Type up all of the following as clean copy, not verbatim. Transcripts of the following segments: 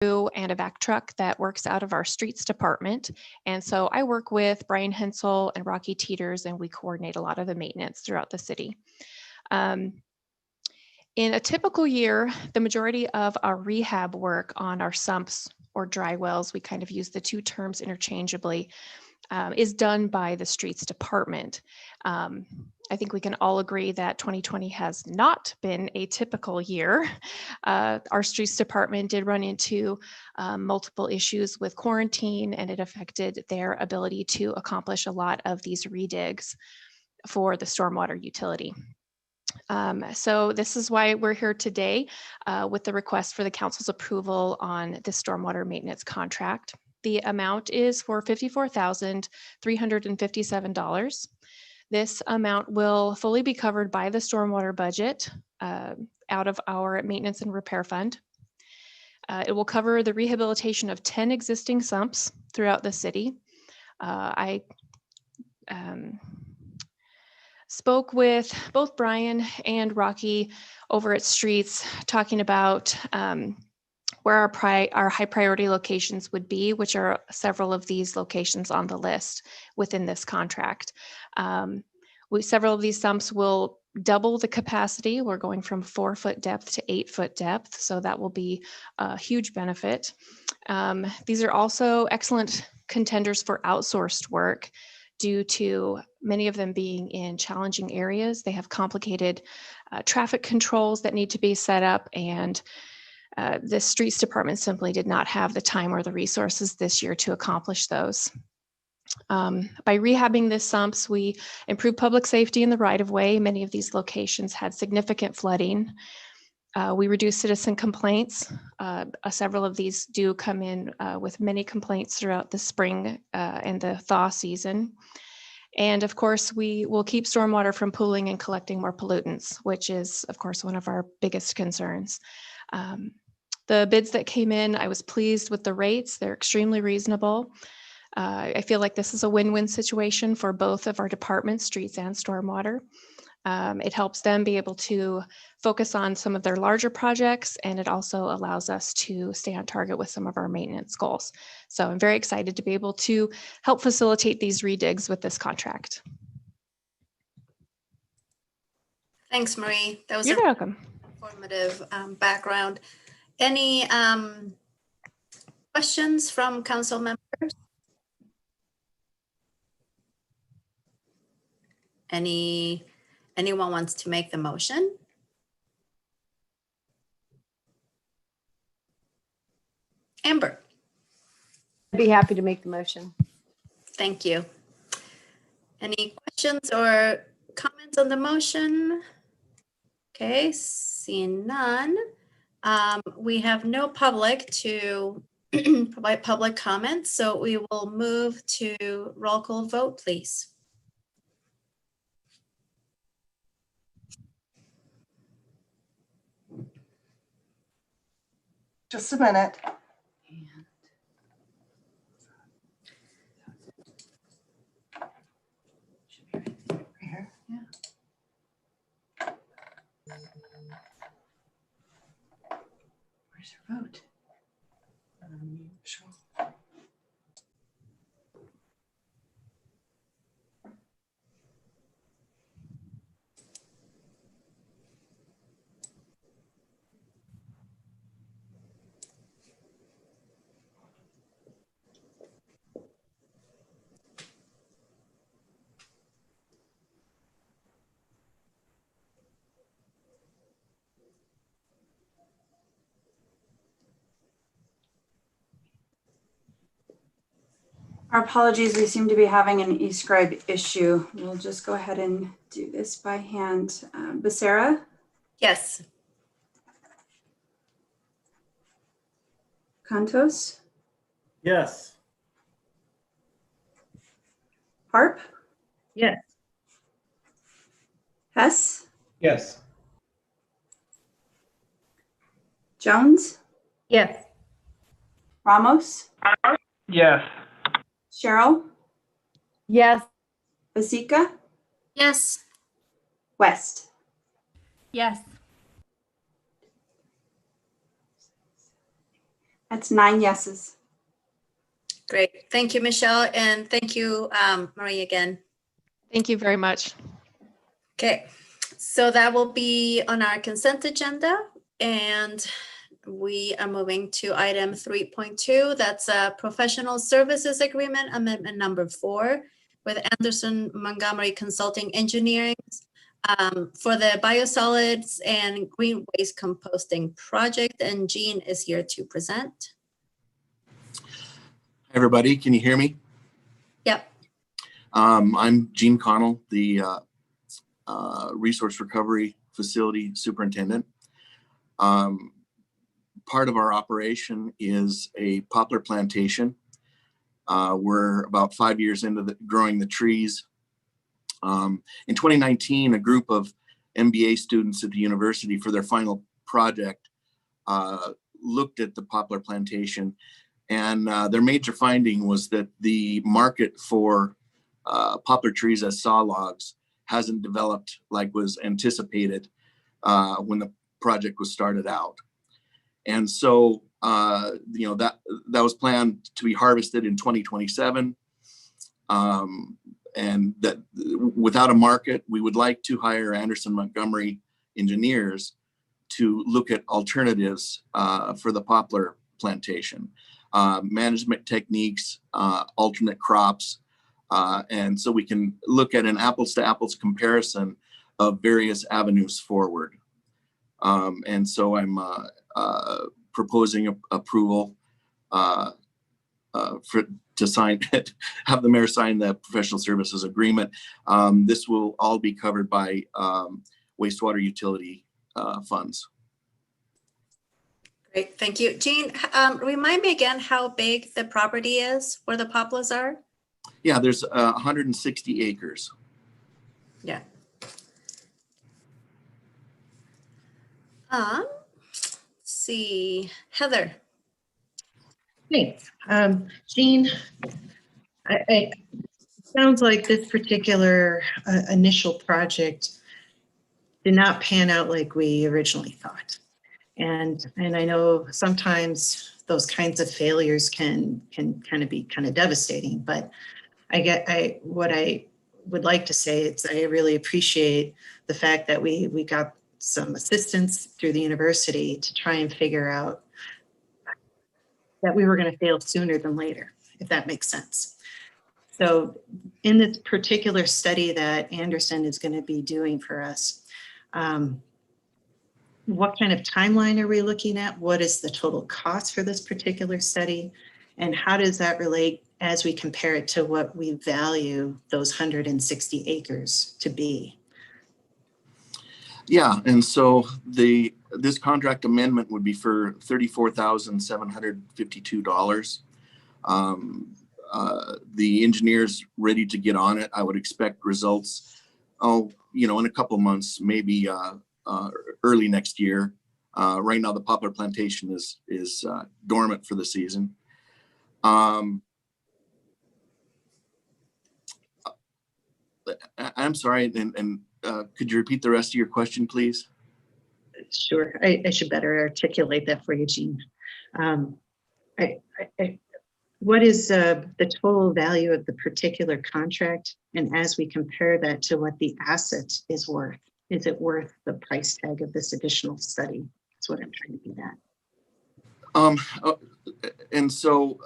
and a vac truck that works out of our streets department. And so I work with Brian Hensel and Rocky Teeters, and we coordinate a lot of the maintenance throughout the city. In a typical year, the majority of our rehab work on our sumps or dry wells, we kind of use the two terms interchangeably, is done by the streets department. I think we can all agree that 2020 has not been a typical year. Our streets department did run into multiple issues with quarantine, and it affected their ability to accomplish a lot of these redigs for the stormwater utility. So this is why we're here today with the request for the council's approval on the stormwater maintenance contract. The amount is for $54,357. This amount will fully be covered by the stormwater budget out of our maintenance and repair fund. It will cover the rehabilitation of 10 existing sumps throughout the city. I spoke with both Brian and Rocky over at Streets, talking about where our high priority locations would be, which are several of these locations on the list within this contract. Several of these sumps will double the capacity. We're going from 4-foot depth to 8-foot depth, so that will be a huge benefit. These are also excellent contenders for outsourced work due to many of them being in challenging areas. They have complicated traffic controls that need to be set up, and the streets department simply did not have the time or the resources this year to accomplish those. By rehabbing the sumps, we improved public safety in the right-of-way. Many of these locations had significant flooding. We reduced citizen complaints. Several of these do come in with many complaints throughout the spring and the thaw season. And of course, we will keep stormwater from pooling and collecting more pollutants, which is, of course, one of our biggest concerns. The bids that came in, I was pleased with the rates. They're extremely reasonable. I feel like this is a win-win situation for both of our departments, streets and stormwater. It helps them be able to focus on some of their larger projects, and it also allows us to stay on target with some of our maintenance goals. So I'm very excited to be able to help facilitate these redigs with this contract. Thanks, Marie. That was You're welcome. Informative background. Any questions from council members? Anyone wants to make the motion? Amber. I'd be happy to make the motion. Thank you. Any questions or comments on the motion? Okay, seeing none. We have no public to provide public comments, so we will move to roll call vote, please. Just a minute. Here. Yeah. Where's your vote? Sure. Our apologies, we seem to be having an eScribe issue. We'll just go ahead and do this by hand. Becerra? Yes. Cantos? Yes. Harp? Yes. Hess? Yes. Jones? Yes. Ramos? Yes. Cheryl? Yes. Basika? Yes. West? Yes. That's 9 yeses. Great. Thank you, Michelle. And thank you, Marie, again. Thank you very much. Okay, so that will be on our consent agenda. And we are moving to item 3.2. That's a professional services agreement, amendment number 4 with Anderson Montgomery Consulting Engineering for the biosolids and green waste composting project. And Jean is here to present. Hi, everybody. Can you hear me? Yep. I'm Gene Connell, the Resource Recovery Facility Superintendent. Part of our operation is a poplar plantation. We're about 5 years into growing the trees. In 2019, a group of MBA students at the university for their final project looked at the poplar plantation, and their major finding was that the market for poplar trees as saw logs hasn't developed like was anticipated when the project was started out. And so, that was planned to be harvested in 2027. And that without a market, we would like to hire Anderson Montgomery engineers to look at alternatives for the poplar plantation, management techniques, alternate crops. And so we can look at an apples to apples comparison of various avenues forward. And so I'm proposing approval to sign it, have the mayor sign the professional services agreement. This will all be covered by wastewater utility funds. Great, thank you. Jean, remind me again how big the property is where the poplars are? Yeah, there's 160 acres. Yeah. Let's see, Heather. Thanks. Jean, sounds like this particular initial project did not pan out like we originally thought. And I know sometimes those kinds of failures can kind of be kind of devastating, but what I would like to say is I really appreciate the fact that we got some assistance through the university to try and figure out that we were going to fail sooner than later, if that makes sense. So in this particular study that Anderson is going to be doing for us, what kind of timeline are we looking at? What is the total cost for this particular study? And how does that relate as we compare it to what we value those 160 acres to be? Yeah, and so this contract amendment would be for $34,752. The engineer's ready to get on it. I would expect results, in a couple months, maybe early next year. Right now, the poplar plantation is dormant for the season. I'm sorry, and could you repeat the rest of your question, please? Sure, I should better articulate that for you, Jean. What is the total value of the particular contract? And as we compare that to what the asset is worth, is it worth the price tag of this additional study? That's what I'm trying to get at. And so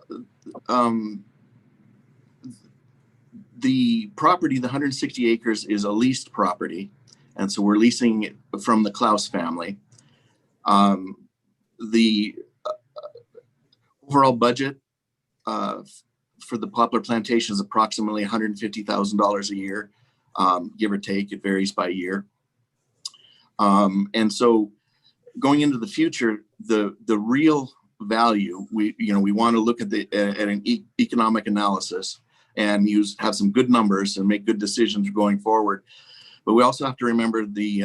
the property, the 160 acres, is a leased property. And so we're leasing it from the Klaus family. The overall budget for the poplar plantation is approximately $150,000 a year, give or take. It varies by year. And so going into the future, the real value, we want to look at an economic analysis and have some good numbers and make good decisions going forward. But we also have to remember the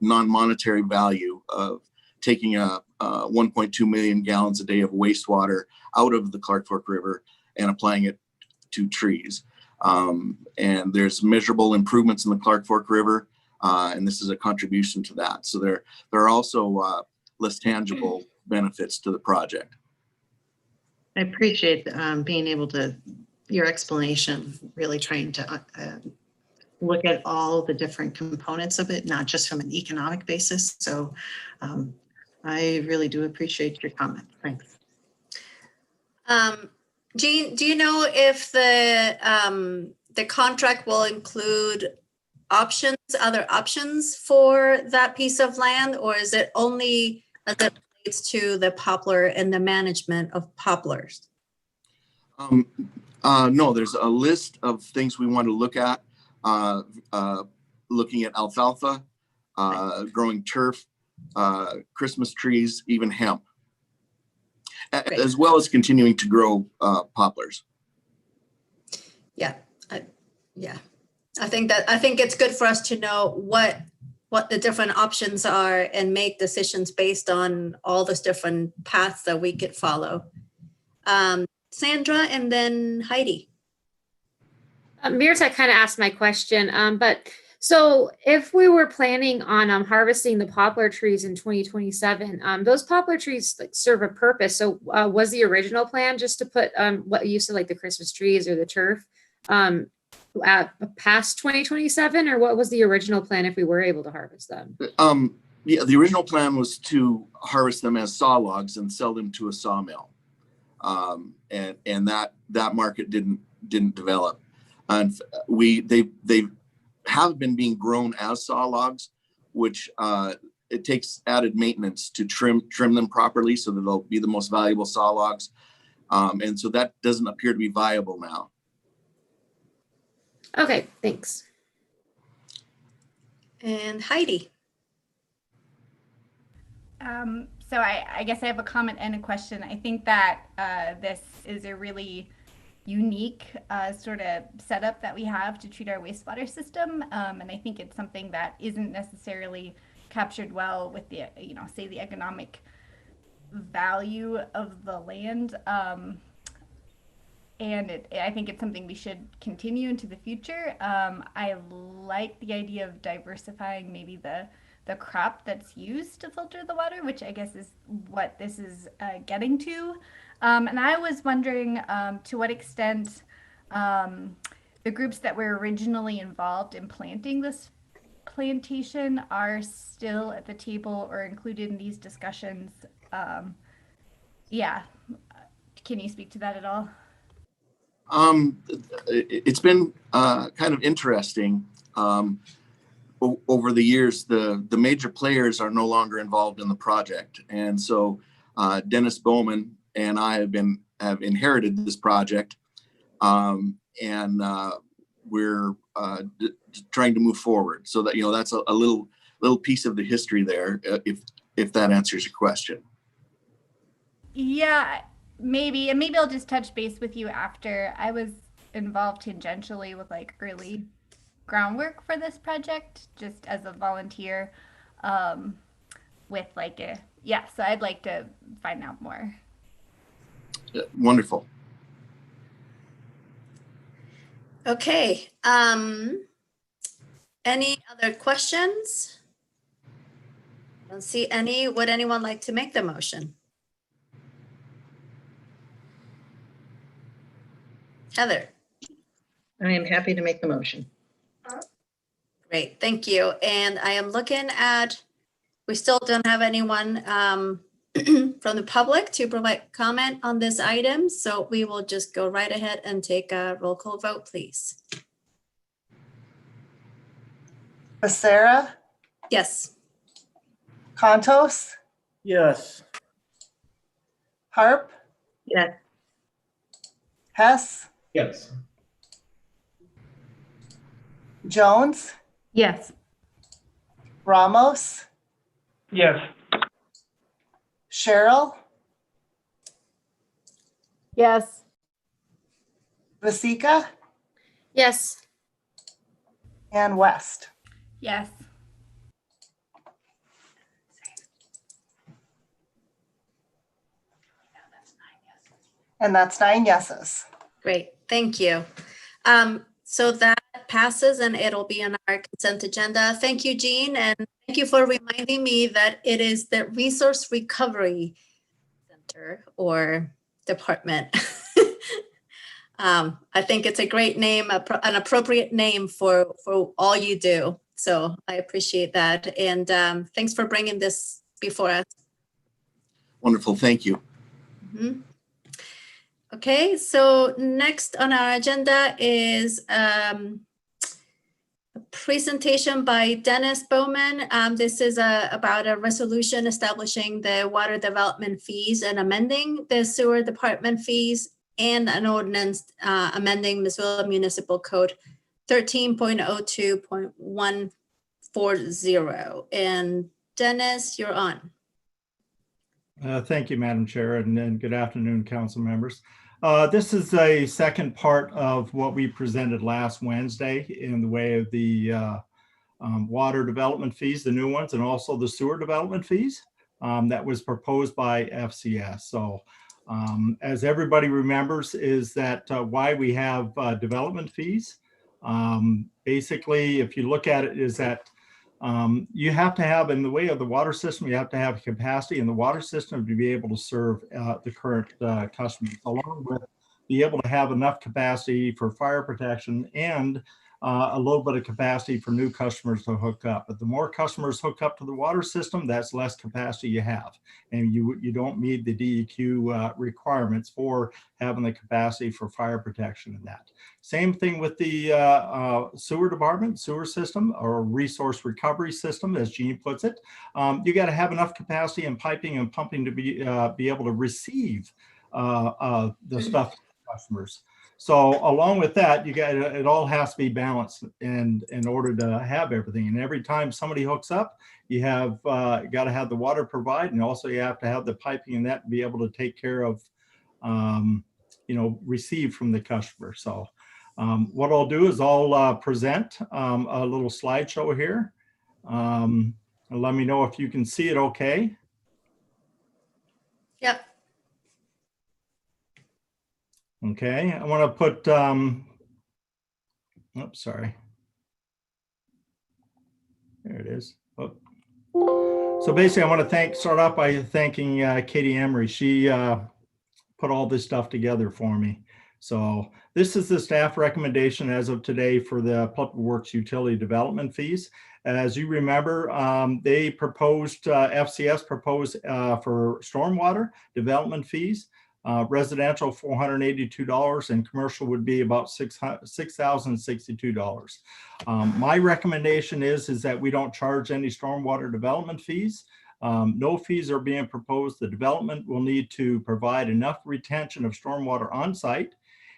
non-monetary value of taking a 1.2 million gallons a day of wastewater out of the Clark Fork River and applying it to trees. And there's measurable improvements in the Clark Fork River, and this is a contribution to that. So there are also less tangible benefits to the project. I appreciate being able to, your explanation, really trying to look at all the different components of it, not just from an economic basis. So I really do appreciate your comment. Thanks. Jean, do you know if the contract will include options, other options for that piece of land, or is it only as it relates to the poplar and the management of poplars? No, there's a list of things we want to look at, looking at alfalfa, growing turf, Christmas trees, even hemp, as well as continuing to grow poplars. Yeah, I think it's good for us to know what the different options are and make decisions based on all those different paths that we could follow. Sandra and then Heidi. Mirta kind of asked my question, but so if we were planning on harvesting the poplar trees in 2027, those poplar trees like serve a purpose. So was the original plan just to put what you said, like the Christmas trees or the turf, past 2027, or what was the original plan if we were able to harvest them? Yeah, the original plan was to harvest them as saw logs and sell them to a sawmill, and that market didn't develop. And they have been being grown as saw logs, which it takes added maintenance to trim them properly so that they'll be the most valuable saw logs. And so that doesn't appear to be viable now. Okay, thanks. And Heidi. So I guess I have a comment and a question. I think that this is a really unique sort of setup that we have to treat our wastewater system. And I think it's something that isn't necessarily captured well with the, say the economic value of the land. And I think it's something we should continue into the future. I like the idea of diversifying maybe the crop that's used to filter the water, which I guess is what this is getting to. And I was wondering to what extent the groups that were originally involved in planting this plantation are still at the table or included in these discussions. Yeah, can you speak to that at all? It's been kind of interesting. Over the years, the major players are no longer involved in the project, and so Dennis Bowman and I have inherited this project, and we're trying to move forward. So that that's a little piece of the history there, if that answers your question. Yeah, maybe, and maybe I'll just touch base with you after. I was involved tangentially with like early groundwork for this project, just as a volunteer, with like so I'd like to find out more. Wonderful. Okay. Any other questions? I don't see any. Would anyone like to make the motion? Heather. I am happy to make the motion. Great, thank you. And I am looking at, we still don't have anyone from the public to provide comment on this item. So we will just go right ahead and take a roll call vote, please. Becerra, Yes. Contos, Yes. Harp, Yes. Hess, Yes. Jones, Yes. Ramos, Yes. Cheryl, Yes. Vasika, Yes. and West. Yes. And that's 9 yeses. Great, thank you. So that passes and it'll be on our consent agenda. Thank you, Jean, and thank you for reminding me that it is the resource recovery or department. I think it's a great name, an appropriate name for all you do. So I appreciate that. And thanks for bringing this before us. Wonderful. Thank you. Mhm. Okay, so next on our agenda is a presentation by Dennis Bowman. This is about a resolution establishing the water development fees and amending the sewer department fees, and an ordinance amending Missoula Municipal Code 13.02.140. And Dennis, you're on. Thank you, Madam Chair, and good afternoon, council members. This is a second part of what we presented last Wednesday in the way of the water development fees, the new ones, and also the sewer development fees that was proposed by FCS. So as everybody remembers, is that why we have development fees. Basically, if you look at it, is that you have to have, in the way of the water system, you have to have capacity in the water system to be able to serve the current customers, along with be able to have enough capacity for fire protection and a little bit of capacity for new customers to hook up. But the more customers hook up to the water system, that's less capacity you have. And you don't meet the DEQ requirements for having the capacity for fire protection in that. Same thing with the sewer department, sewer system, or resource recovery system, as Jean puts it. You got to have enough capacity in piping and pumping to be able to receive the stuff to customers. So along with that, it all has to be balanced in order to have everything. And every time somebody hooks up, you have got to have the water provide, and also you have to have the piping and that to be able to take care of, receive from the customer. So what I'll do is I'll present a little slideshow here. And let me know if you can see it okay. Yep. Okay, I want to put, oops, sorry. There it is. Oh. So basically, I want to start off by thanking Katie Emery. She put all this stuff together for me. So this is the staff recommendation as of today for the Public Works Utility Development fees. As you remember, they proposed, FCS proposed for stormwater development fees. Residential $482 and commercial would be about $6,062. My recommendation is that we don't charge any stormwater development fees. No fees are being proposed. The development will need to provide enough retention of stormwater on site.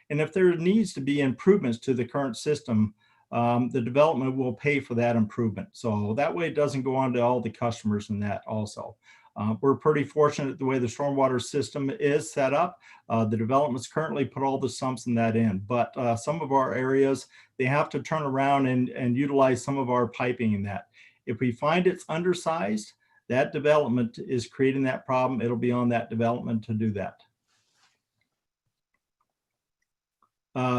And if there needs to be improvements to the current system, the development will pay for that improvement. So that way it doesn't go on to all the customers in that also. We're pretty fortunate the way the stormwater system is set up. The developments currently put all the sumps in that in, but some of our areas, they have to turn around and utilize some of our piping in that. If we find it's undersized, that development is creating that problem. It'll be on that development to do that.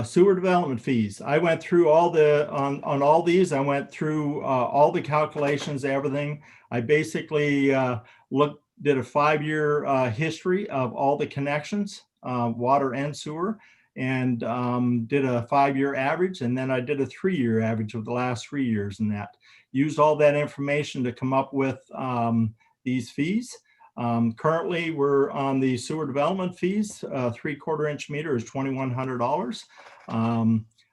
Sewer development fees. I went through all the, on all these, I went through all the calculations, everything. I basically did a 5-year history of all the connections, water and sewer, and did a 5-year average. And then I did a 3-year average of the last 3 years in that. Used all that information to come up with these fees. Currently, we're on the sewer development fees. 3/4 inch meter is $2,100.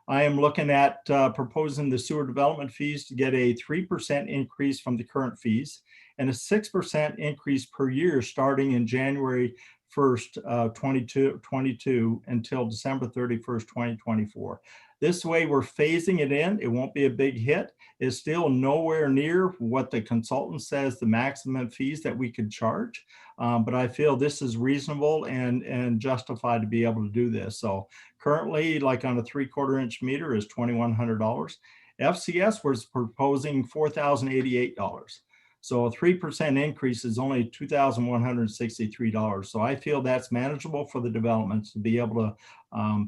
I am looking at proposing the sewer development fees to get a 3% increase from the current fees and a 6% increase per year starting in January 1st, 2022 until December 31st, 2024. This way we're phasing it in. It won't be a big hit. It's still nowhere near what the consultant says the maximum fees that we could charge. But I feel this is reasonable and justified to be able to do this. So currently, like on a 3/4 inch meter is $2,100. FCS was proposing $4,088. So a 3% increase is only $2,163. So I feel that's manageable for the developments to be able to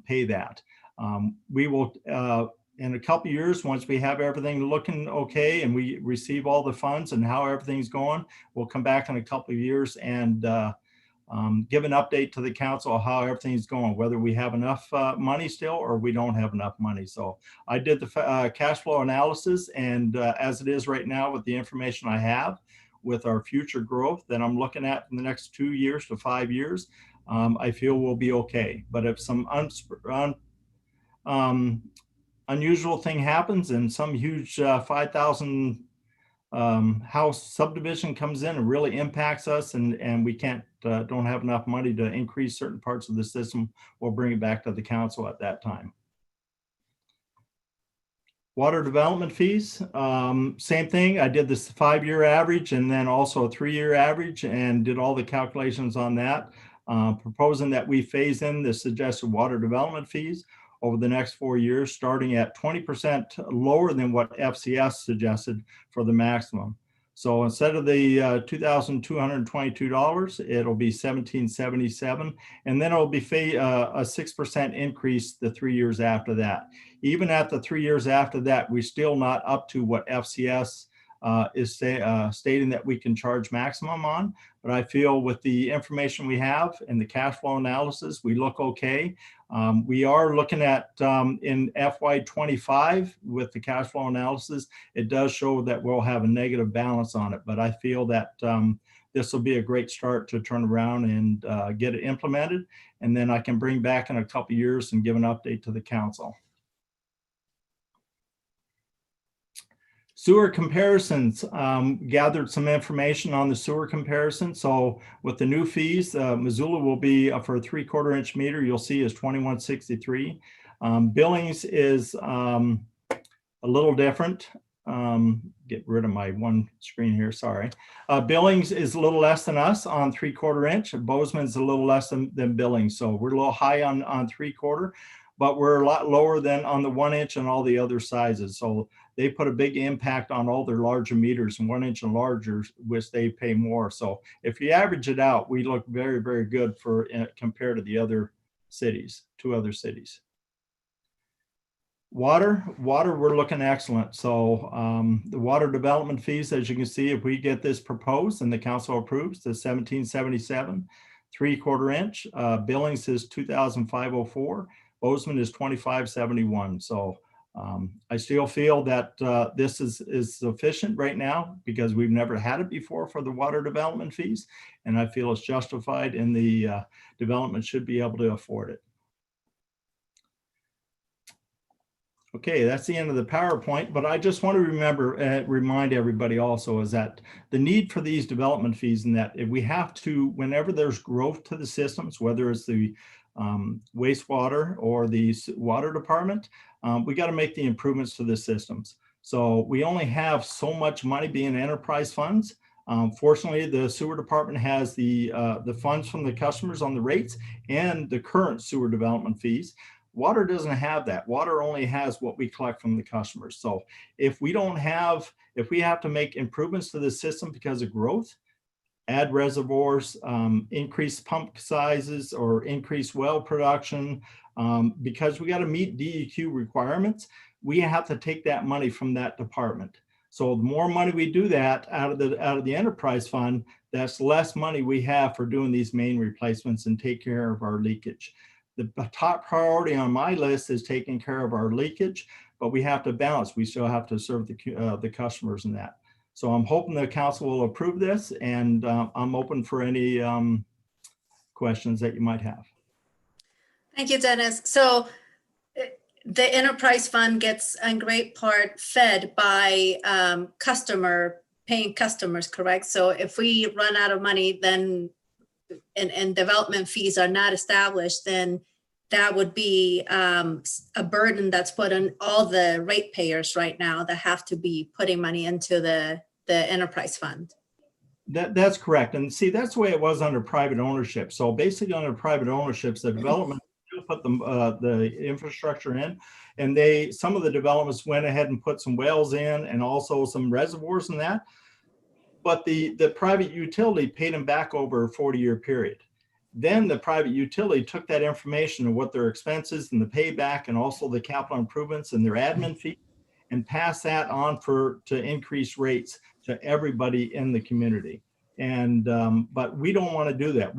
pay that. We will, in a couple of years, once we have everything looking okay and we receive all the funds and how everything's going, we'll come back in a couple of years and give an update to the council of how everything's going, whether we have enough money still or we don't have enough money. So I did the cash flow analysis, and as it is right now with the information I have with our future growth that I'm looking at in the next 2 years to 5 years, I feel we'll be okay. But if some unusual thing happens and some huge 5,000 house subdivision comes in and really impacts us, and we don't have enough money to increase certain parts of the system, we'll bring it back to the council at that time. Water development fees, same thing. I did this 5-year average and then also a 3-year average and did all the calculations on that, proposing that we phase in the suggested water development fees over the next 4 years, starting at 20% lower than what FCS suggested for the maximum. So instead of the $2,222, it'll be $1,777, and then it'll be a 6% increase the 3 years after that. Even at the 3 years after that, we're still not up to what FCS is stating that we can charge maximum on. But I feel with the information we have and the cash flow analysis, we look okay. We are looking at in FY25 with the cash flow analysis, it does show that we'll have a negative balance on it. But I feel that this will be a great start to turn around and get it implemented. And then I can bring back in a couple of years and give an update to the council. Sewer comparisons, gathered some information on the sewer comparison. So with the new fees, Missoula will be for a 3/4 inch meter, you'll see is $21.63. Billings is a little different. Get rid of my one screen here, sorry. Billings is a little less than us on 3/4 inch. Bozeman's a little less than Billings. So we're a little high on 3/4, but we're a lot lower than on the 1 inch and all the other sizes. So they put a big impact on all their larger meters and 1 inch and larger, which they pay more. So if you average it out, we look very, very good for compared to the other cities, 2 other cities. Water, we're looking excellent. So the water development fees, as you can see, if we get this proposed and the council approves, the $1777, 3/4 inch. Billings is $2,504. Bozeman is $2571. So I still feel that this is sufficient right now because we've never had it before for the water development fees. And I feel it's justified and the development should be able to afford it. Okay, that's the end of the PowerPoint, but I just want to remind everybody also is that the need for these development fees and that if we have to, whenever there's growth to the systems, whether it's the wastewater or the water department, we got to make the improvements to the systems. So we only have so much money being enterprise funds. Fortunately, the sewer department has the funds from the customers on the rates and the current sewer development fees. Water doesn't have that. Water only has what we collect from the customers. So if we have to make improvements to the system because of growth, add reservoirs, increase pump sizes or increase well production, because we got to meet DEQ requirements, we have to take that money from that department. So the more money we do that out of the enterprise fund, that's less money we have for doing these main replacements and take care of our leakage. The top priority on my list is taking care of our leakage, but we have to balance. We still have to serve the customers in that. So I'm hoping the council will approve this, and I'm open for any questions that you might have. Thank you, Dennis. So the enterprise fund gets in great part fed by paying customers, correct? So if we run out of money, then and development fees are not established, then that would be a burden that's put on all the ratepayers right now that have to be putting money into the enterprise fund. That's correct. And see, that's the way it was under private ownership. So basically under private ownerships, the development put the infrastructure in, and some of the developments went ahead and put some wells in and also some reservoirs in that. But the private utility paid them back over a 40-year period. Then the private utility took that information of what their expenses and the payback and also the capital improvements and their admin fee and passed that on to increase rates to everybody in the community. And but we don't want to do that.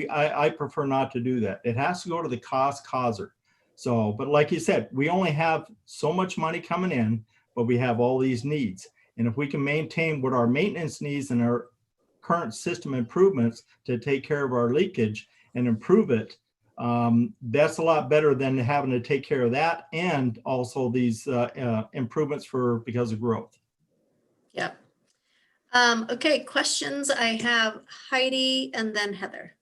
I prefer not to do that. It has to go to the cost causer. So, but like you said, we only have so much money coming in, but we have all these needs. And if we can maintain what our maintenance needs and our current system improvements to take care of our leakage and improve it, that's a lot better than having to take care of that and also these improvements because of growth. Yep. Okay, questions. I have Heidi and then Heather.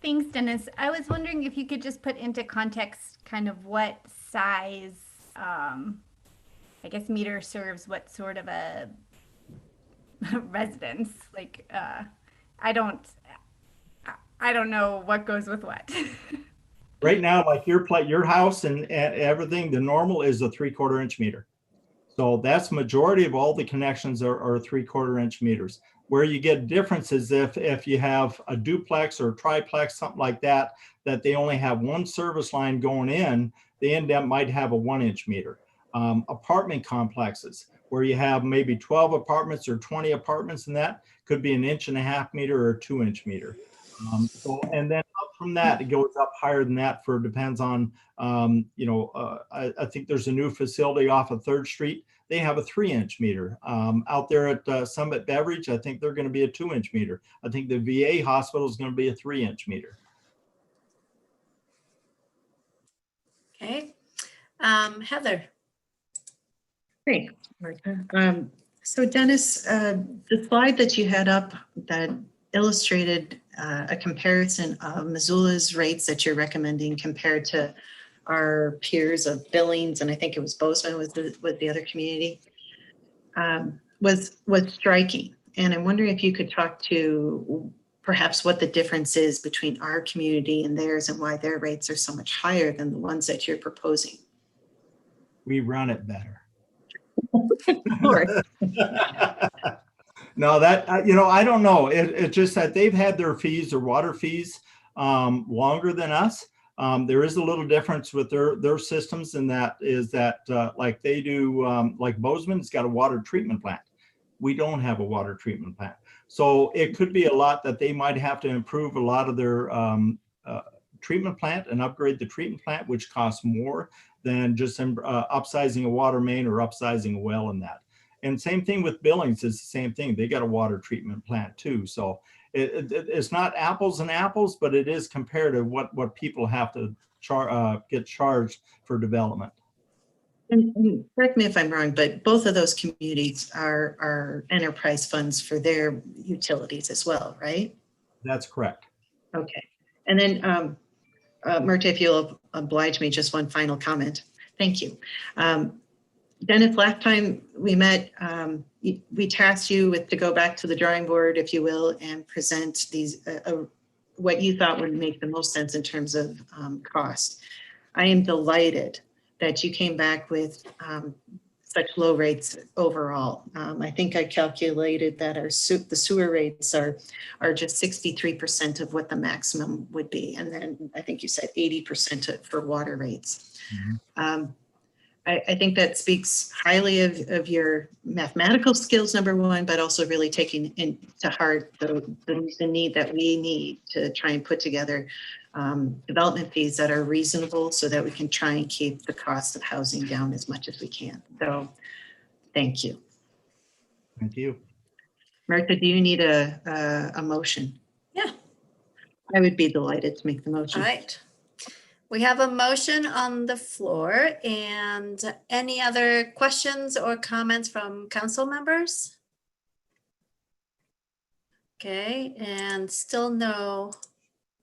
Thanks, Dennis. I was wondering if you could just put into context kind of what size, I guess, meter serves what sort of a residence. Like, I don't know what goes with what. Right now, like your house and everything, the normal is a 3/4 inch meter. So that's majority of all the connections are 3/4 inch meters. Where you get differences if you have a duplex or a triplex, something like that, that they only have one service line going in, they might have a 1-inch meter. Apartment complexes where you have maybe 12 apartments or 20 apartments, and that could be 1.5 inch meter or a 2-inch meter. And then up from that, it goes up higher than that depends on, I think there's a new facility off of 3rd Street. They have a 3-inch meter. Out there at Summit Beverage, I think they're going to be a 2-inch meter. I think the VA hospital is going to be a 3-inch meter. Okay. Heather. Great, Martha. So Dennis, the slide that you had up that illustrated a comparison of Missoula's rates that you're recommending compared to our peers of Billings, and I think it was Bozeman was the other community, was striking. And I'm wondering if you could talk to perhaps what the difference is between our community and theirs and why their rates are so much higher than the ones that you're proposing. We run it better. Of course. No, that, I don't know. It's just that they've had their fees, their water fees, longer than us. There is a little difference with their systems, and that is that like they do, like Bozeman's got a water treatment plant. We don't have a water treatment plant. So it could be a lot that they might have to improve a lot of their treatment plant and upgrade the treatment plant, which costs more than just upsizing a water main or upsizing a well in that. And same thing with Billings is the same thing. They got a water treatment plant too. So it's not apples and apples, but it is compared to what people have to get charged for development. And correct me if I'm wrong, but both of those communities are enterprise funds for their utilities as well, right? That's correct. Okay. And then, Marta, if you'll oblige me, just one final comment. Thank you. Dennis, last time we met, we tasked you to go back to the drawing board, if you will, and present these what you thought would make the most sense in terms of cost. I am delighted that you came back with such low rates overall. I think I calculated that the sewer rates are just 63% of what the maximum would be. And then I think you said 80% for water rates. Mm-hmm. I think that speaks highly of your mathematical skills, number one, but also really taking into heart the need that we need to try and put together development fees that are reasonable so that we can try and keep the cost of housing down as much as we can. So thank you. Thank you. Martha, do you need a motion? Yeah. I would be delighted to make the motion. All right. We have a motion on the floor, and any other questions or comments from council members? Okay, and still no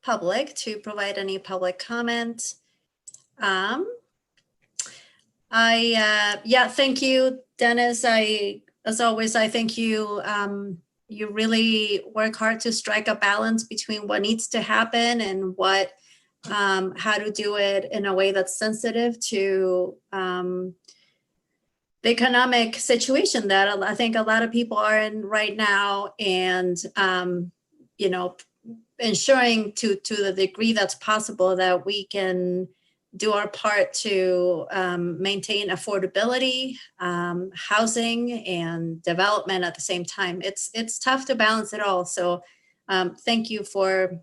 public to provide any public comment. Yeah, thank you, Dennis. As always, I think you you really work hard to strike a balance between what needs to happen and how to do it in a way that's sensitive to the economic situation that I think a lot of people are in right now, and ensuring to the degree that's possible that we can do our part to maintain affordability, housing, and development at the same time. It's tough to balance it all. So thank you for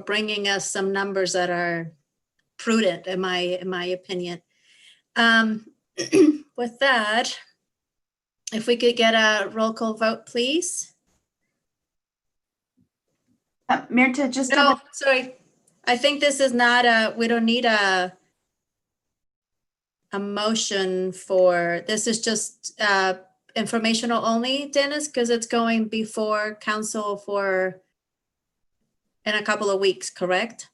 bringing us some numbers that are prudent, in my opinion. With that, if we could get a roll call vote, please. Mirta, just No, sorry. I think this is not we don't need a motion for, this is just informational only, Dennis, because it's going before council in a couple of weeks, correct?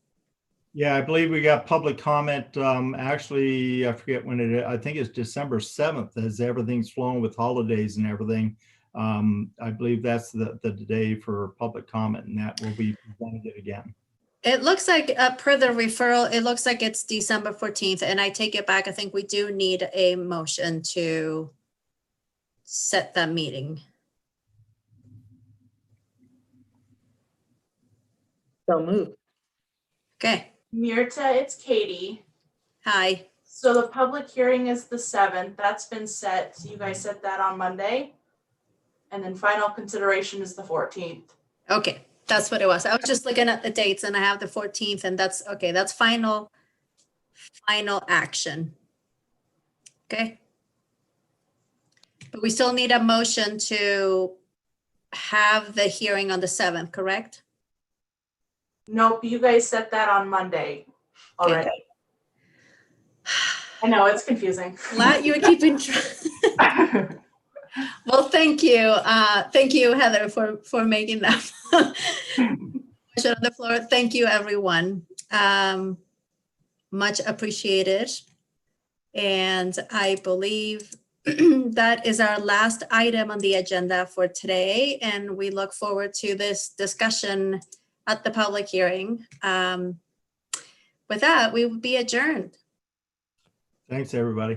Yeah, I believe we got public comment. Actually, I forget when it is. I think it's December 7th, as everything's flowing with holidays and everything. I believe that's the day for public comment, and that will be presented again. It looks like per the referral, it looks like it's December 14th, and I take it back. I think we do need a motion to set that meeting. So moved. Okay, Mirta, it's Katie. hi. So the public hearing is the 7th. That's been set. So you guys set that on Monday. And then final consideration is the 14th. Okay, that's what it was. I was just looking at the dates and I have the 14th, and that's okay. That's final action. Okay. But we still need a motion to have the hearing on the 7th, correct? Nope, you guys set that on Monday already. I know, it's confusing. Glad you're keeping track. Well, thank you. Thank you, Heather, for making that motion on the floor. Thank you, everyone. Much appreciated. And I believe that is our last item on the agenda for today. And we look forward to this discussion at the public hearing. With that, we will be adjourned. Thanks, everybody.